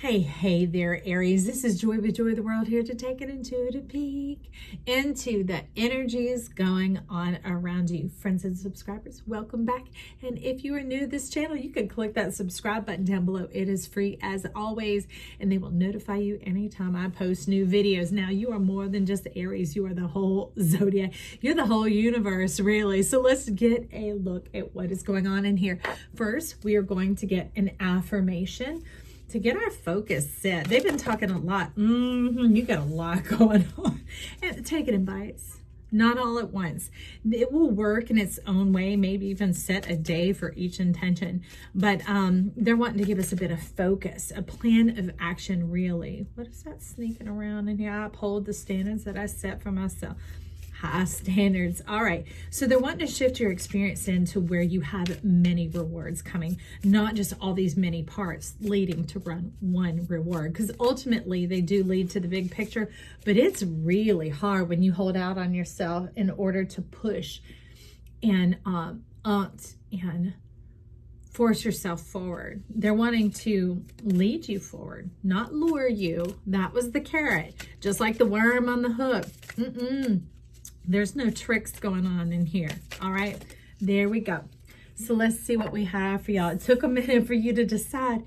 Hey there, Aries. This is Joy with Joy of the World here to take an intuitive peek into the energies going on around you. Friends and subscribers, welcome back. And if you are new to this channel, you can click that subscribe button down below. It is free as always, and they will notify you anytime I post new videos. Now, you are more than just Aries. You are the whole zodiac. You're the whole universe, really. So let's get a look at what is going on in here. First, we are going to get an affirmation to get our focus set. They've been talking a lot. You got a lot going on. And take it in bites, not all at once. It will work in its own way, maybe even set a day for each intention. But they're wanting to give us a bit of focus, a plan of action, really. What is that sneaking around in here? I uphold the standards that I set for myself. High standards. All right. So they're wanting to shift your experience into where you have many rewards coming, not just all these many parts leading to one reward. Because ultimately they do lead to the big picture, but it's really hard when you hold out on yourself in order to push and force yourself forward. They're wanting to lead you forward, not lure you. That was the carrot, just like the worm on the hook. There's no tricks going on in here. All right, there we go. So let's see what we have for y'all. It took a minute for you to decide.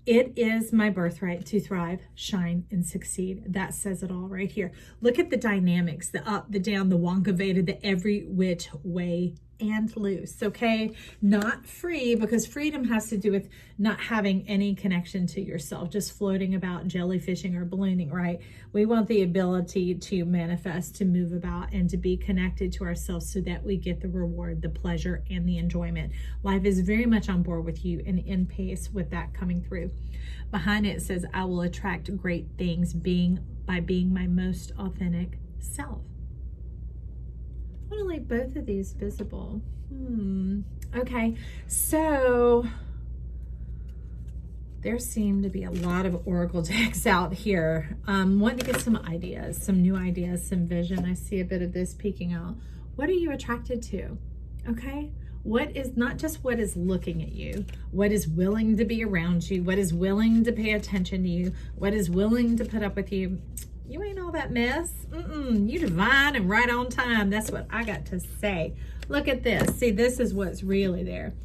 It is my birthright to thrive, shine, and succeed. That says it all right here. Look at the dynamics, the up, the down, the Wonka Veda, the every which way and loose, okay? Not free, because freedom has to do with not having any connection to yourself, just floating about, jellyfishing or ballooning, right? We want the ability to manifest, to move about, and to be connected to ourselves so that we get the reward, the pleasure, and the enjoyment. Life is very much on board with you and in pace with that coming through. Behind it says, I will attract great things by being my most authentic self. I want to leave both of these visible. Okay, so there seem to be a lot of oracle decks out here. Wanting to get some ideas, some new ideas, some vision. I see a bit of this peeking out. What are you attracted to? Okay, what is not just what is looking at you, what is willing to be around you, what is willing to pay attention to you, what is willing to put up with you. You ain't all that mess. You divine and right on time. That's what I got to say. Look at this. See, this is what's really there.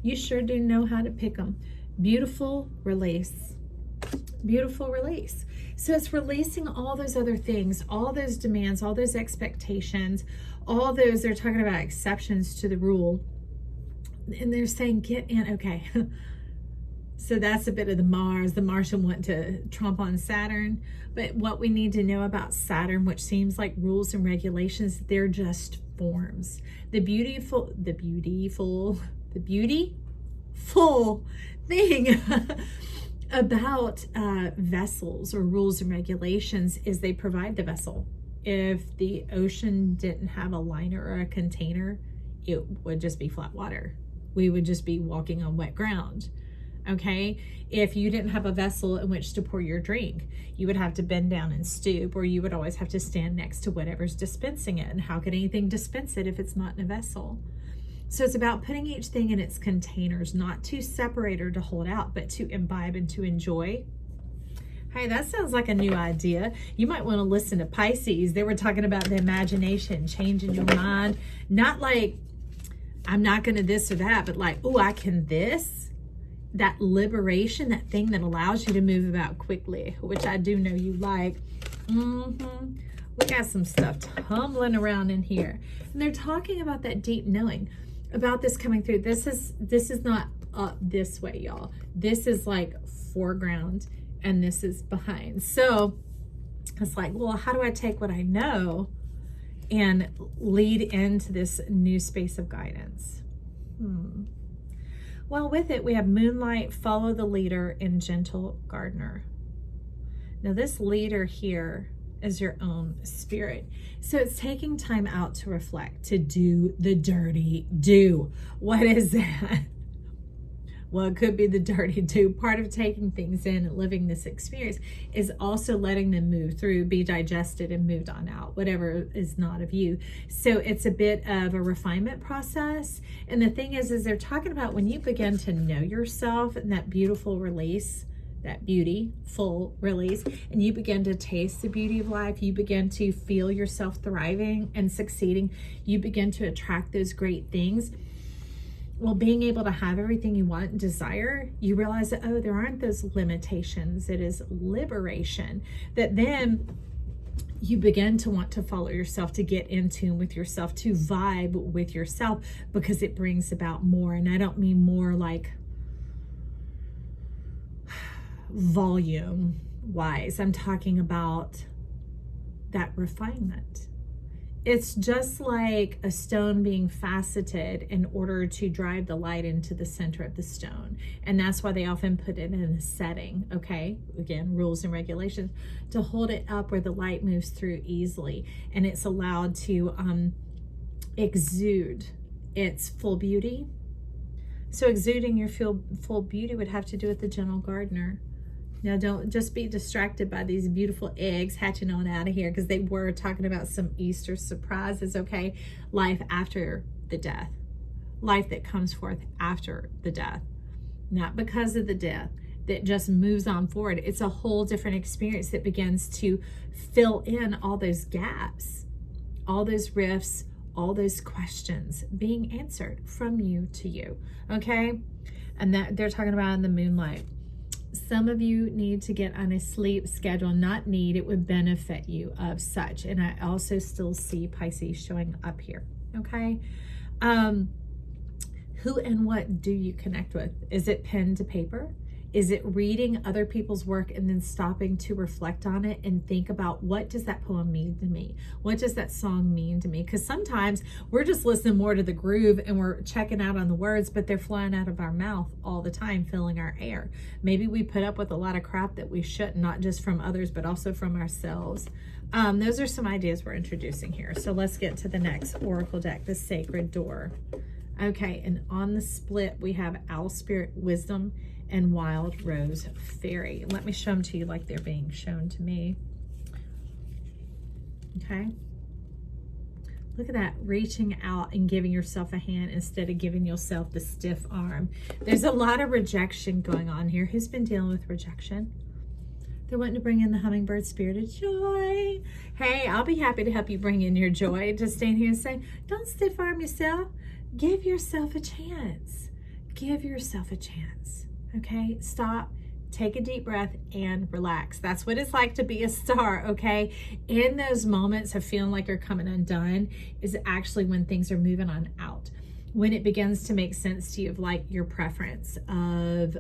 You sure do know how to pick them. Beautiful release. Beautiful release. So it's releasing all those other things, all those demands, all those expectations, all those, they're talking about exceptions to the rule. And they're saying, get in. Okay. So that's a bit of the Mars, the Martian wanting to trump on Saturn. But what we need to know about Saturn, which seems like rules and regulations, they're just forms. The beautiful thing about vessels or rules and regulations is they provide the vessel. If the ocean didn't have a liner or a container, it would just be flat water. We would just be walking on wet ground. Okay, if you didn't have a vessel in which to pour your drink, you would have to bend down and stoop, or you would always have to stand next to whatever's dispensing it. And how can anything dispense it if it's not in a vessel? So it's about putting each thing in its containers, not to separate or to hold out, but to imbibe and to enjoy. Hey, that sounds like a new idea. You might want to listen to Pisces. They were talking about the imagination, changing your mind. Not like, I'm not going to this or that, but like, oh, I can this. That liberation, that thing that allows you to move about quickly, which I do know you like. We got some stuff tumbling around in here. And they're talking about that deep knowing, about this coming through. This is not up this way, y'all. This is like foreground and this is behind. So it's like, well, how do I take what I know and lead into this new space of guidance? Well, with it, we have moonlight, follow the leader, and gentle gardener. Now, this leader here is your own spirit. So it's taking time out to reflect, to do the dirty do. What is that? Well, it could be the dirty do. Part of taking things in and living this experience is also letting them move through, be digested and moved on out, whatever is not of you. So it's a bit of a refinement process. And the thing is they're talking about when you begin to know yourself and that beautiful release, that beauty, full release, and you begin to taste the beauty of life. You begin to feel yourself thriving and succeeding. You begin to attract those great things. Well, being able to have everything you want and desire, you realize that, oh, there aren't those limitations. It is liberation. That then you begin to want to follow yourself, to get in tune with yourself, to vibe with yourself, because it brings about more. And I don't mean more like volume wise. I'm talking about that refinement. It's just like a stone being faceted in order to drive the light into the center of the stone. And that's why they often put it in a setting, okay? Again, rules and regulations, to hold it up where the light moves through easily. And it's allowed to exude its full beauty. So exuding your full beauty would have to do with the gentle gardener. Now, don't just be distracted by these beautiful eggs hatching on out of here, because they were talking about some Easter surprises, okay? Life after the death. Life that comes forth after the death. Not because of the death, that just moves on forward. It's a whole different experience that begins to fill in all those gaps, all those rifts, all those questions being answered from you to you, okay? And that they're talking about in the moonlight. Some of you need to get on a sleep schedule. Not need, it would benefit you of such. And I also still see Pisces showing up here, okay? Who and what do you connect with? Is it pen to paper? Is it reading other people's work and then stopping to reflect on it and think about, what does that poem mean to me? What does that song mean to me? Because sometimes we're just listening more to the groove and we're checking out on the words, but they're flying out of our mouth all the time, filling our air. Maybe we put up with a lot of crap that we shouldn't, not just from others, but also from ourselves. Those are some ideas we're introducing here. So let's get to the next oracle deck, the Sacred Door. Okay, and on the split, we have Owl Spirit Wisdom and Wild Rose Fairy. Let me show them to you like they're being shown to me. Okay. Look at that, reaching out and giving yourself a hand instead of giving yourself the stiff arm. There's a lot of rejection going on here. Who's been dealing with rejection? They're wanting to bring in the hummingbird spirit of joy. Hey, I'll be happy to help you bring in your joy. Just stand here and say, don't stiff arm yourself. Give yourself a chance. Give yourself a chance. Okay, stop, take a deep breath, and relax. That's what it's like to be a star, okay? In those moments of feeling like you're coming undone is actually when things are moving on out. When it begins to make sense to you of like your preference of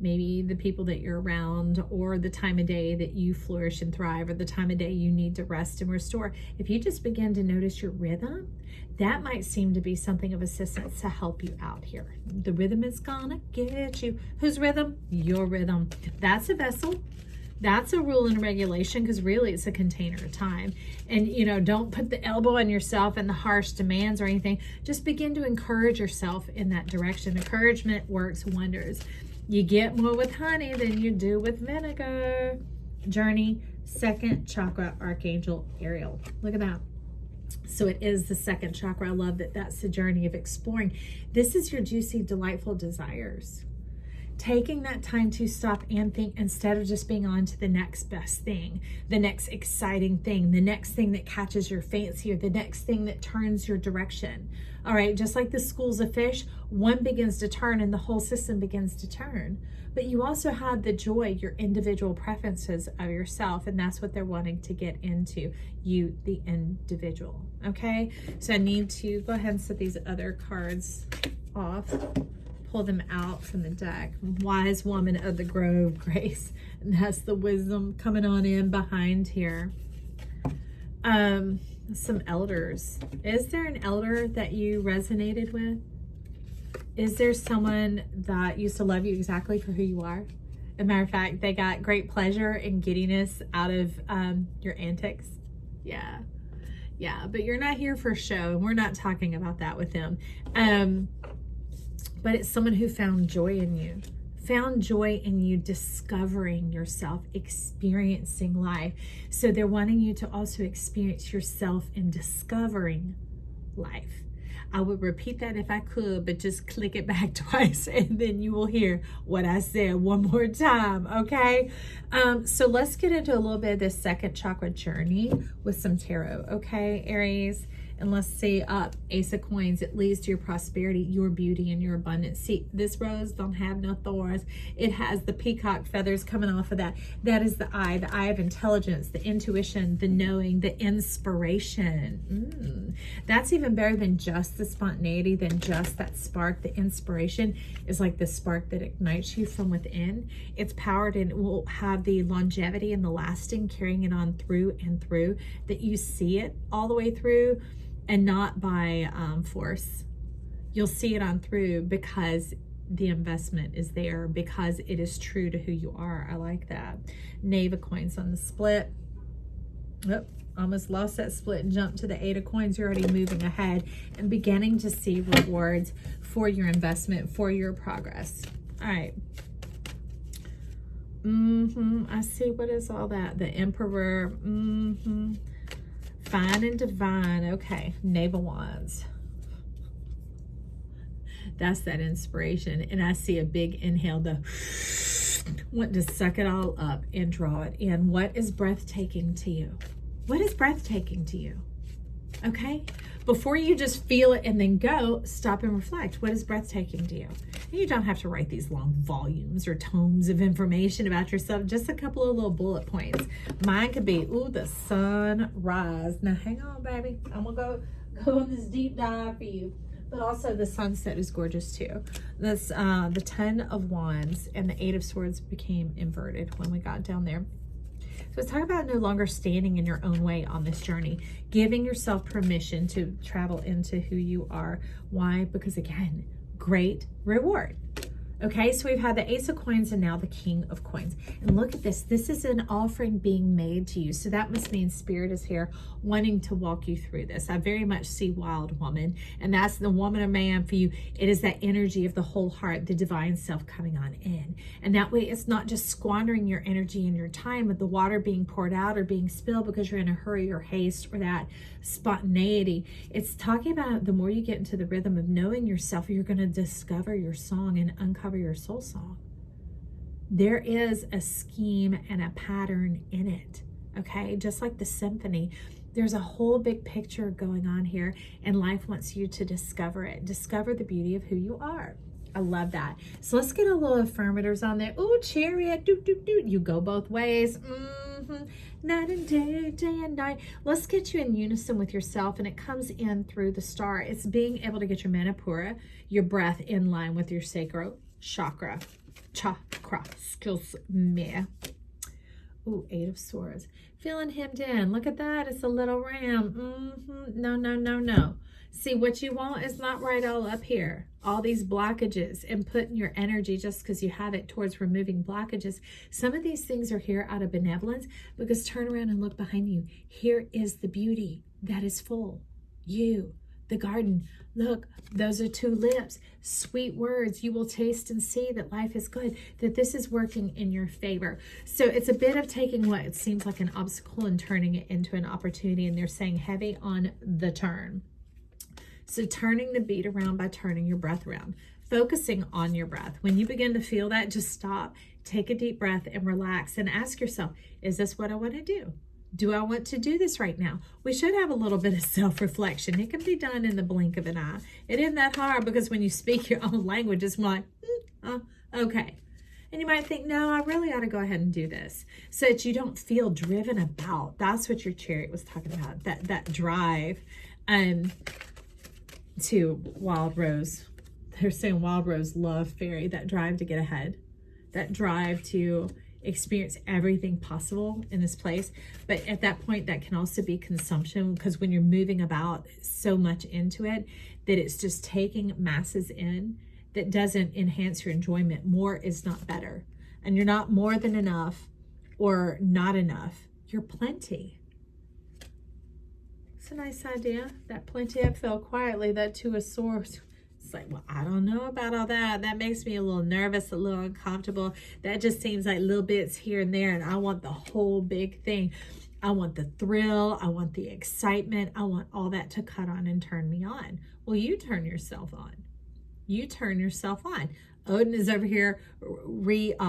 maybe the people that you're around, or the time of day that you flourish and thrive, or the time of day you need to rest and restore. If you just begin to notice your rhythm, that might seem to be something of assistance to help you out here. The rhythm is gonna get you. Whose rhythm? Your rhythm. That's a vessel. That's a rule and regulation, because really it's a container of time. And, you know, don't put the elbow on yourself and the harsh demands or anything. Just begin to encourage yourself in that direction. Encouragement works wonders. You get more with honey than you do with vinegar. Journey, second chakra, Archangel Ariel. Look at that. So it is the second chakra. I love that that's the journey of exploring. This is your juicy, delightful desires. Taking that time to stop and think instead of just being on to the next best thing, the next exciting thing, the next thing that catches your fancy, or the next thing that turns your direction. All right, just like the schools of fish, one begins to turn and the whole system begins to turn. But you also have the joy, your individual preferences of yourself, and that's what they're wanting to get into, you, the individual. Okay, so I need to go ahead and set these other cards off. Pull them out from the deck. Wise woman of the grove, Grace. And that's the wisdom coming on in behind here. Some elders. Is there an elder that you resonated with? Is there someone that used to love you exactly for who you are? As a matter of fact, they got great pleasure and giddiness out of your antics. Yeah. Yeah, but you're not here for show, and we're not talking about that with them. But it's someone who found joy in you, discovering yourself, experiencing life. So they're wanting you to also experience yourself in discovering life. I would repeat that if I could, but just click it back twice and then you will hear what I said one more time, okay? So let's get into a little bit of this second chakra journey with some tarot, okay, Aries? And let's see, Ace of Coins, it leads to your prosperity, your beauty, and your abundance. See, this rose don't have no thorns. It has the peacock feathers coming off of that. That is the eye of intelligence, the intuition, the knowing, the inspiration. That's even better than just the spontaneity, than just that spark. The inspiration is like the spark that ignites you from within. It's powered and will have the longevity and the lasting, carrying it on through and through, that you see it all the way through, and not by force. You'll see it on through because the investment is there, because it is true to who you are. I like that. Knave of Coins on the split. Oh, almost lost that split and jumped to the Eight of Coins. You're already moving ahead and beginning to see rewards for your investment, for your progress. All right. I see. What is all that? The Emperor. Fine and divine. Okay. Knave of Wands. That's that inspiration. And I see a big inhale, the want to suck it all up and draw it in. What is breathtaking to you? What is breathtaking to you? Okay? Before you just feel it and then go, stop and reflect. What is breathtaking to you? And you don't have to write these long volumes or tomes of information about yourself. Just a couple of little bullet points. Mine could be, ooh, the sunrise. Now, hang on, baby. I'm going to go on this deep dive for you. But also the sunset is gorgeous too. This, the 10 of Wands and the 8 of Swords became inverted when we got down there. So it's talking about no longer standing in your own way on this journey, giving yourself permission to travel into who you are. Why? Because again, great reward. Okay, so we've had the Ace of Coins and now the King of Coins. And look at this. This is an offering being made to you. So that must mean Spirit is here wanting to walk you through this. I very much see Wild Woman, and that's the woman or man for you. It is that energy of the whole heart, the divine self coming on in. And that way it's not just squandering your energy and your time with the water being poured out or being spilled because you're in a hurry or haste or that spontaneity. It's talking about the more you get into the rhythm of knowing yourself, you're going to discover your song and uncover your soul song. There is a scheme and a pattern in it, okay? Just like the symphony, there's a whole big picture going on here, and life wants you to discover it. Discover the beauty of who you are. I love that. So let's get a little affirmators on there. Ooh, Chariot, doot, doot, doot. You go both ways. Night and day, day and night. Let's get you in unison with yourself, and it comes in through the star. It's being able to get your Manipura, your breath, in line with your sacral chakra. Excuse me. Ooh, 8 of Swords. Feeling hemmed in. Look at that. It's a little ram. No, no, no, no. See, what you want is not right all up here. All these blockages and putting your energy just because you have it towards removing blockages. Some of these things are here out of benevolence, because turn around and look behind you. Here is the beauty that is full. You, the garden. Look, those are 2 lips. Sweet words. You will taste and see that life is good, that this is working in your favor. So it's a bit of taking what it seems like an obstacle and turning it into an opportunity. And they're saying heavy on the turn. So turning the beat around by turning your breath around, focusing on your breath. When you begin to feel that, just stop, take a deep breath and relax and ask yourself, is this what I want to do? Do I want to do this right now? We should have a little bit of self-reflection. It can be done in the blink of an eye. It isn't that hard, because when you speak your own language, it's more like, okay. And you might think, no, I really ought to go ahead and do this, so that you don't feel driven about. That's what your Chariot was talking about, that drive. To Wild Rose. They're saying Wild Rose, love fairy, that drive to get ahead, that drive to experience everything possible in this place. But at that point, that can also be consumption, because when you're moving about so much into it, that it's just taking masses in, that doesn't enhance your enjoyment. More is not better. And you're not more than enough or not enough. You're plenty. It's a nice idea. That plenty, I feel quietly, that 2 of Swords. It's like, well, I don't know about all that. That makes me a little nervous, a little uncomfortable. That just seems like little bits here and there, and I want the whole big thing. I want the thrill. I want the excitement. I want all that to cut on and turn me on. Well, you turn yourself on. You turn yourself on. Odin is over here re-emanating.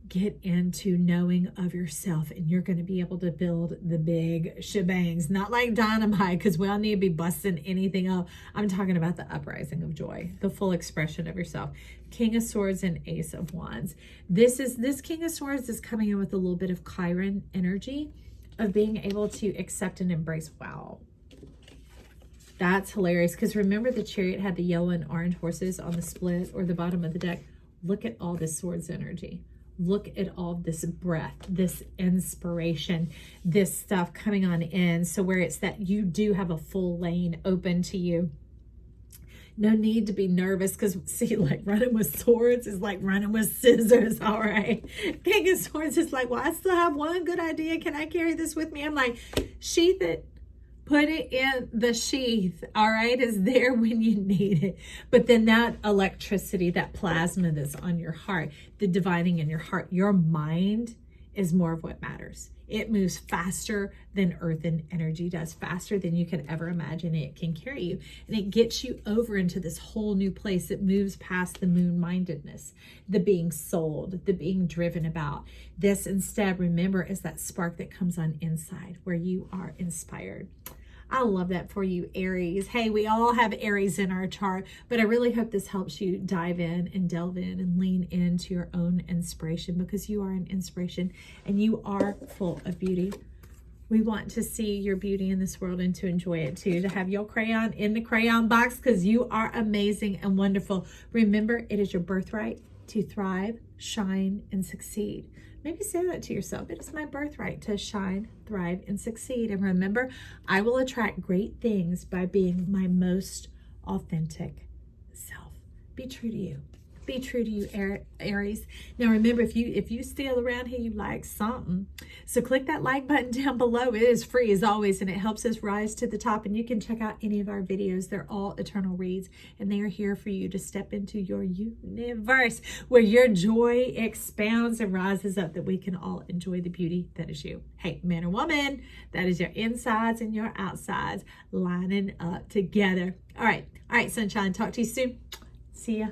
Get into knowing of yourself, and you're going to be able to build the big shebangs, not like dynamite, because we all need to be busting anything up. I'm talking about the uprising of joy, the full expression of yourself. King of Swords and Ace of Wands. This King of Swords is coming in with a little bit of Chiron energy of being able to accept and embrace. Wow. That's hilarious, because remember the Chariot had the yellow and orange horses on the split or the bottom of the deck. Look at all this Swords energy. Look at all this breath, this inspiration, this stuff coming on in. So where it's that you do have a full lane open to you. No need to be nervous, because see, like running with swords is like running with scissors. All right. King of Swords is like, well, I still have one good idea. Can I carry this with me? I'm like, sheath it. Put it in the sheath, all right? It's there when you need it. But then that electricity, that plasma that's on your heart, the divining in your heart, your mind is more of what matters. It moves faster than earthen energy does, faster than you could ever imagine it can carry you. And it gets you over into this whole new place. It moves past the moon-mindedness, the being sold, the being driven about. This instead, remember, is that spark that comes on inside where you are inspired. I love that for you, Aries. Hey, we all have Aries in our chart, but I really hope this helps you dive in and delve in and lean into your own inspiration, because you are an inspiration and you are full of beauty. We want to see your beauty in this world and to enjoy it too, to have your crayon in the crayon box, because you are amazing and wonderful. Remember, it is your birthright to thrive, shine, and succeed. Maybe say that to yourself. It is my birthright to shine, thrive, and succeed. And remember, I will attract great things by being my most authentic self. Be true to you. Be true to you, Aries. Now remember, if you still around here, you like something, so click that like button down below. It is free as always, and it helps us rise to the top. And you can check out any of our videos. They're all eternal reads, and they are here for you to step into your universe where your joy expands and rises up, that we can all enjoy the beauty that is you. Hey, man or woman, that is your insides and your outsides lining up together. All right, sunshine. Talk to you soon. See ya.